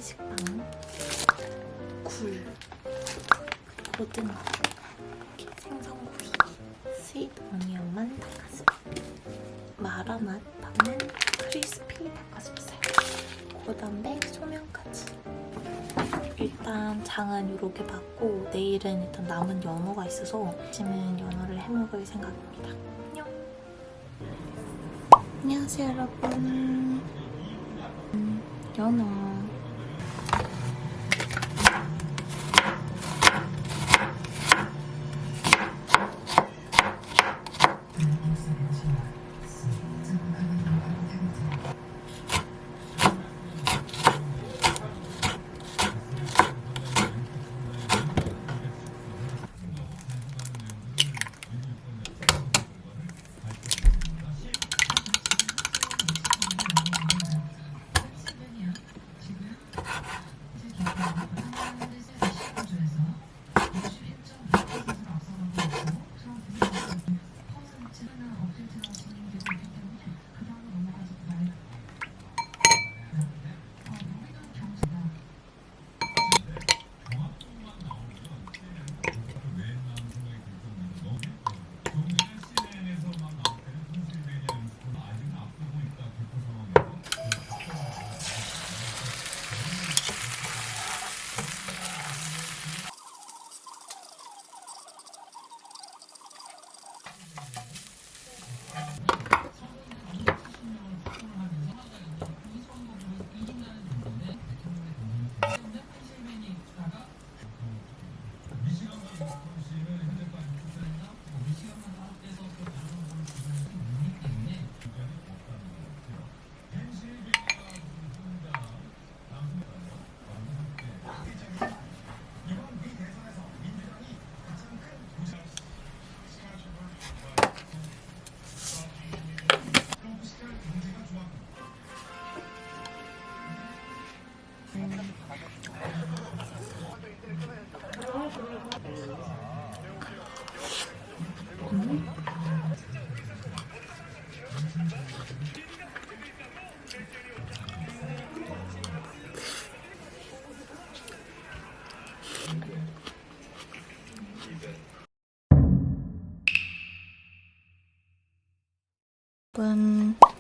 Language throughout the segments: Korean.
식빵, 굴, 고등어, 이렇게 생선구이, 스윗 어니언만 닭가슴, 마라맛 받는 크리스피 닭가슴살, 그다음에 소면까지. 일단 장은 이렇게 받고 내일은 일단 남은 연어가 있어서 아침은 연어를 해먹을 생각입니다. 안녕. 안녕하세요 여러분. 연어.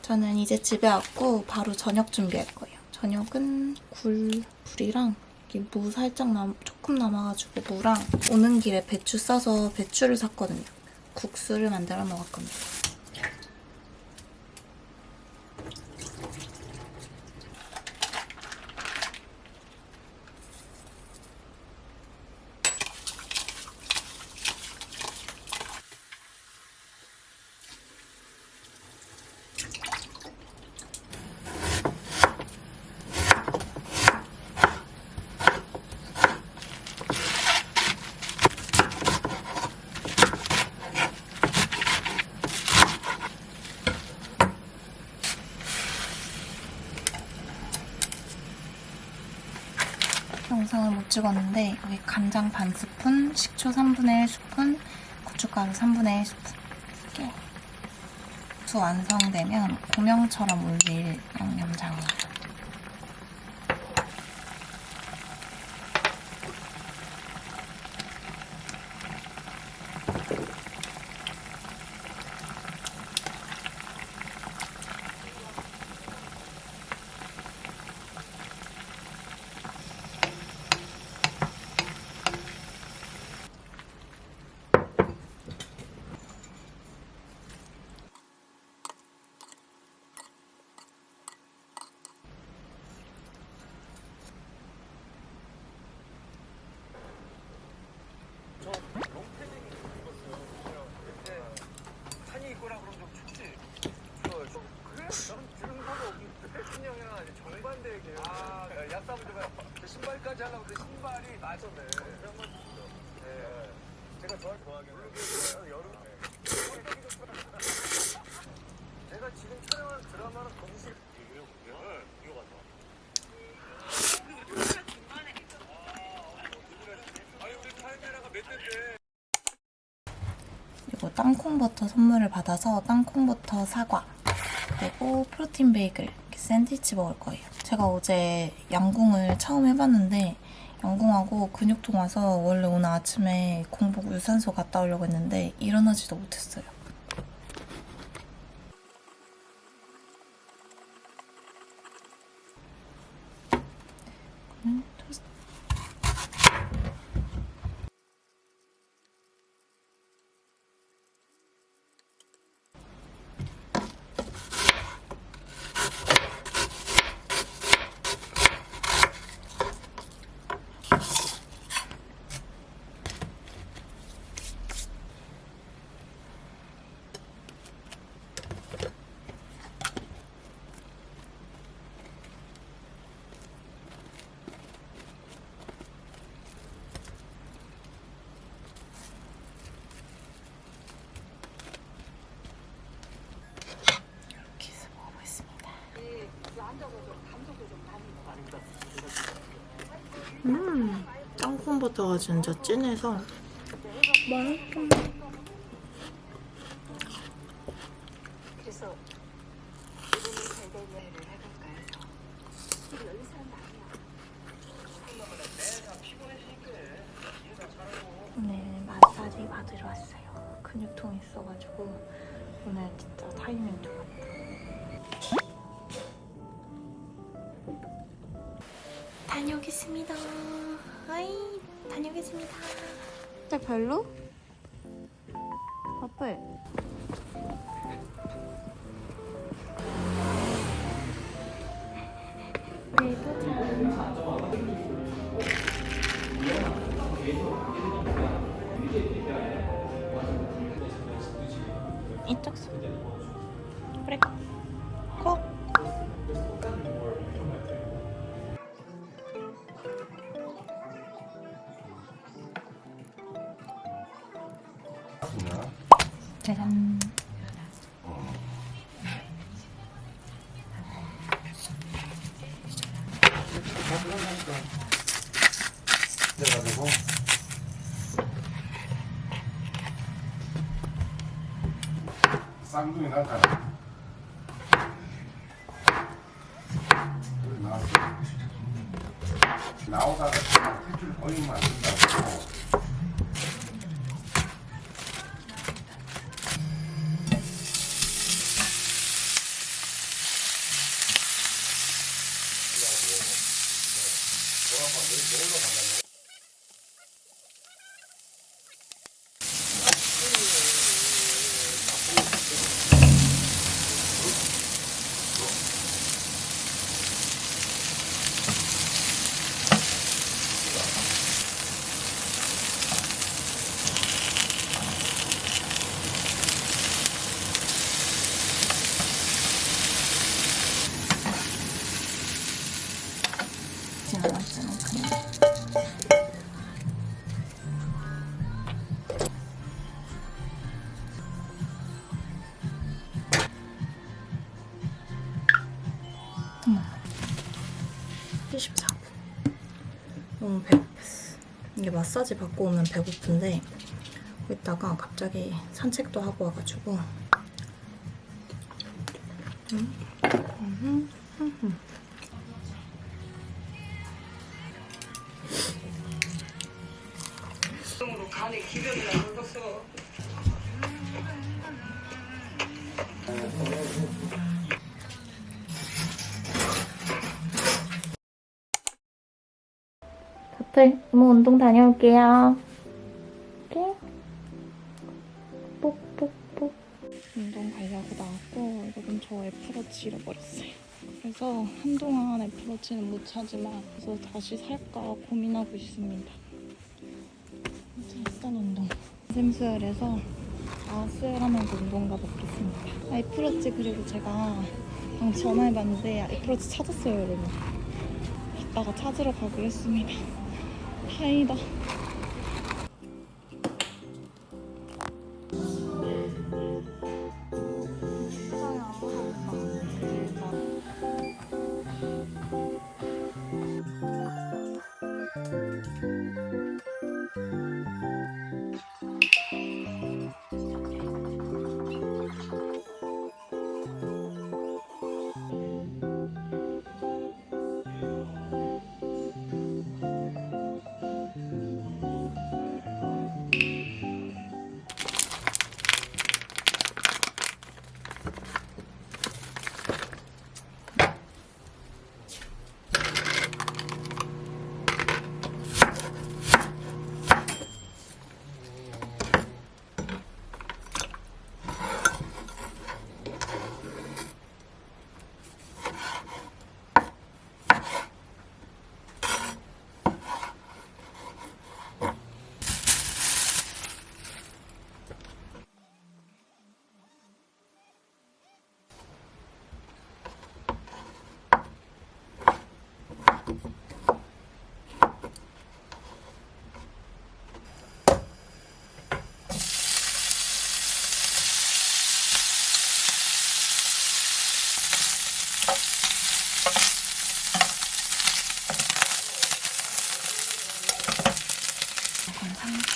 저는 이제 집에 왔고 바로 저녁 준비할 거예요. 저녁은 굴이랑 무 살짝 조금 남아가지고 무랑 오는 길에 배추 싸서 배추를 샀거든요. 국수를 만들어 먹을 겁니다. 영상을 못 찍었는데 여기 간장 반 스푼, 식초 3분의 1 스푼, 고춧가루 3분의 1 스푼 이렇게 두 완성되면 고명처럼 올릴 양념장이에요. 신발까지 하려고 했는데 신발이 맞았네. 네. 제가 좋아하게 여름. 제가 지금 촬영한 드라마는 거기서 이거 맞아. 우리 카메라가 몇 대인데. 그리고 땅콩버터 선물을 받아서 땅콩버터 사과 그리고 프로틴 베이글 이렇게 샌드위치 먹을 거예요. 제가 어제 양궁을 처음 해봤는데 양궁하고 근육통 와서 원래 오늘 아침에 공복 유산소 갔다 오려고 했는데 일어나지도 못했어요. 토스트. 이렇게 해서 먹어보겠습니다. 땅콩버터가 진짜 진해서 맛있어. 그래서 이름을 잘 되면 해볼까 해서 우리 여기 사람 아니야. 오늘 마사지 받으러 왔어요. 근육통 있어가지고 오늘 진짜 타이밍 좋았다. 다녀오겠습니다. 아이, 다녀오겠습니다. 진짜 별로? 어때? 이쪽 손. 그래. 코. 짜잔. 그래가지고 쌍둥이 낳잖아. 나왔어. 나오다가 일주일 걸리면 안 된다고. 지나갔잖아, 그냥. 어머. 74분. 너무 배고팠어. 이게 마사지 받고 오면 배고픈데 이따가 갑자기 산책도 하고 와가지고 간에 기변이 안 떴어. 다들 이모 운동 다녀올게요. 이렇게 뽁뽁뽁. 운동 가려고 나왔고 여러분 저 애플워치 잃어버렸어요. 그래서 한동안 애플워치는 못 차지만 그래서 다시 살까 고민하고 있습니다. 일단 운동. 샘수혈에서 수혈하면서 운동 가보겠습니다. 애플워치 그리고 제가 방금 전화해봤는데 애플워치 찾았어요 여러분. 이따가 찾으러 가기로 했습니다. 다행이다. 이건 상추.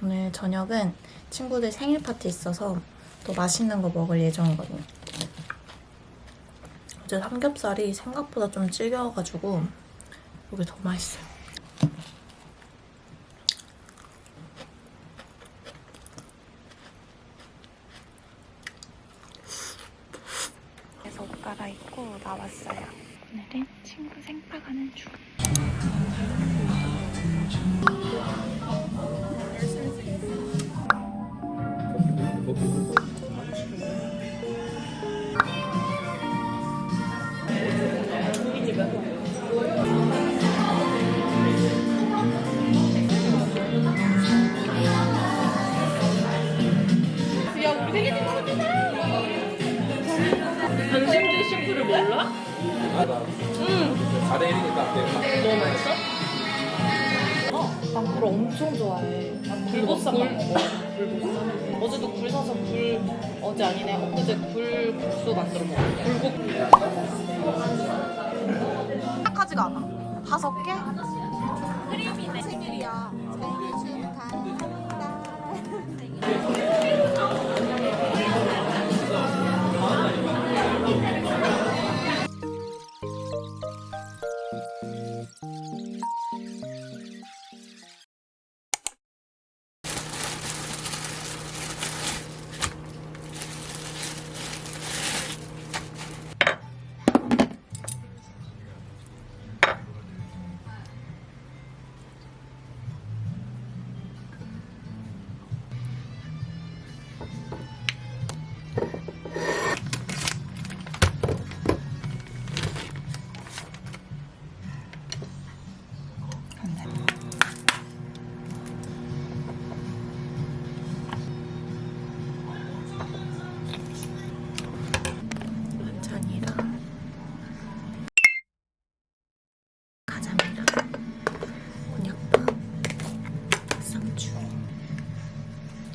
오늘 저녁은 친구들 생일 파티 있어서 또 맛있는 거 먹을 예정이거든요. 어제 삼겹살이 생각보다 좀 질겨가지고 이게 더 맛있어요. 그래서 옷 갈아입고 나왔어요. 오늘은 친구 생파 가는 중. 전심주 셰프를 몰라? 응. 4대 1이니까. 너무 맛있어? 난 굴 엄청 좋아해. 굴보쌈 먹어. 굴보쌈. 어제도 굴 사서 어제 아니네. 엊그제 굴국수 만들어 먹어. 굴국수. 하지가 않아. 5개? 크림이네. 생일이야. 생일 축하합니다. 반찬이랑 가자미랑 곤약밥, 쌍추.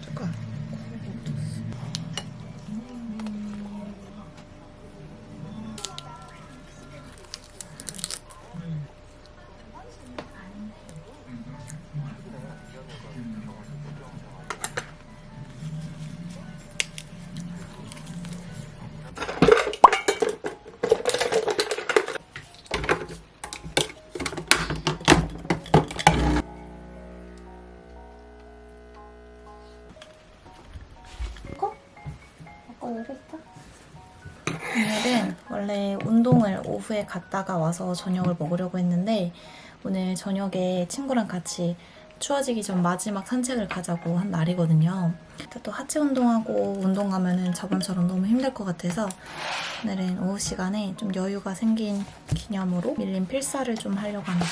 젓갈. 오늘은 원래 운동을 오후에 갔다가 와서 저녁을 먹으려고 했는데 오늘 저녁에 친구랑 같이 추워지기 전 마지막 산책을 가자고 한 날이거든요. 또 하체 운동하고 운동 가면은 저번처럼 너무 힘들 것 같아서 오늘은 오후 시간에 좀 여유가 생긴 기념으로 밀린 필사를 좀 하려고 합니다.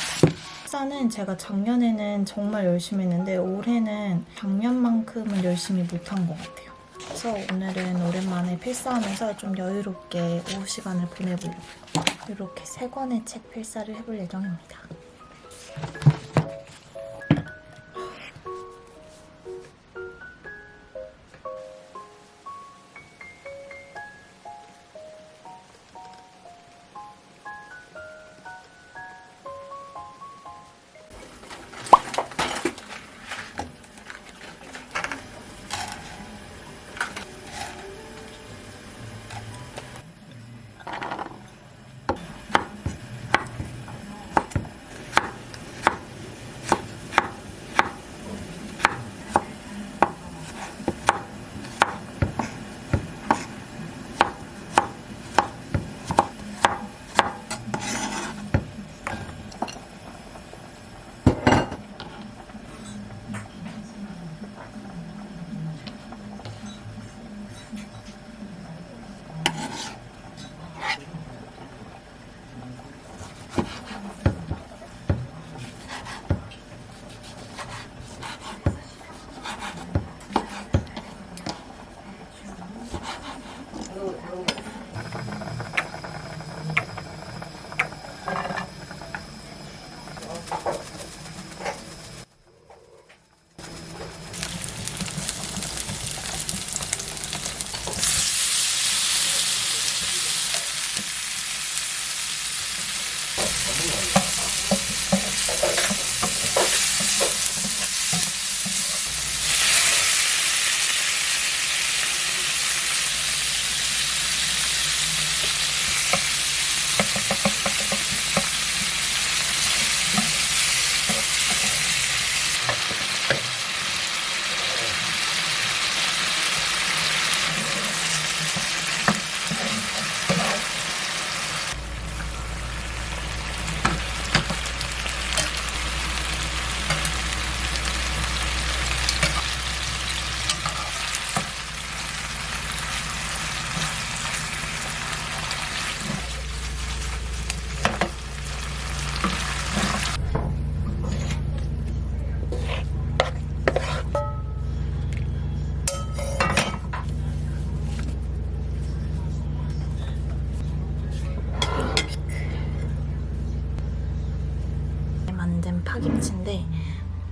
필사는 제가 작년에는 정말 열심히 했는데 올해는 작년만큼은 열심히 못한 것 같아요. 그래서 오늘은 오랜만에 필사하면서 좀 여유롭게 오후 시간을 보내보려고요. 이렇게 3권의 책 필사를 해볼 예정입니다.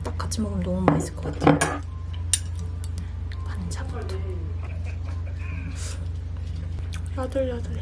딱 같이 먹으면 너무 맛있을 것 같아요. 반찬부터. 야들야들해.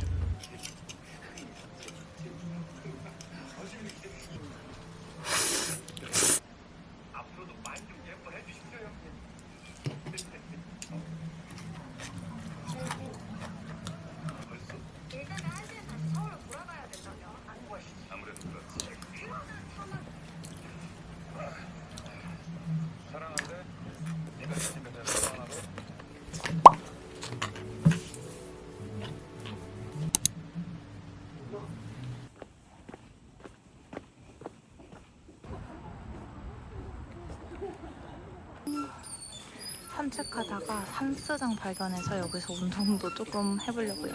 사랑한대. 네가 있으니까 내가 사랑하고. 산책하다가 산스장 발견해서 여기서 운동도 조금 해보려고요.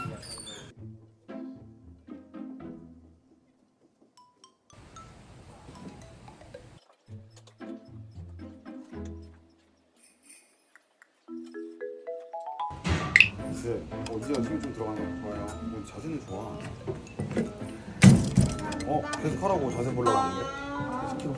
그래, 어디가 힘 좀 들어가는 거 좋아요. 자세는 좋아. 계속 하라고 자세 보려고 하는데? 계속 키워.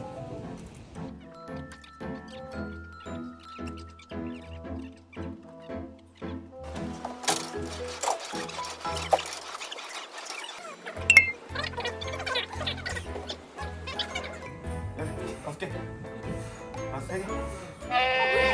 네, 5개. 5개.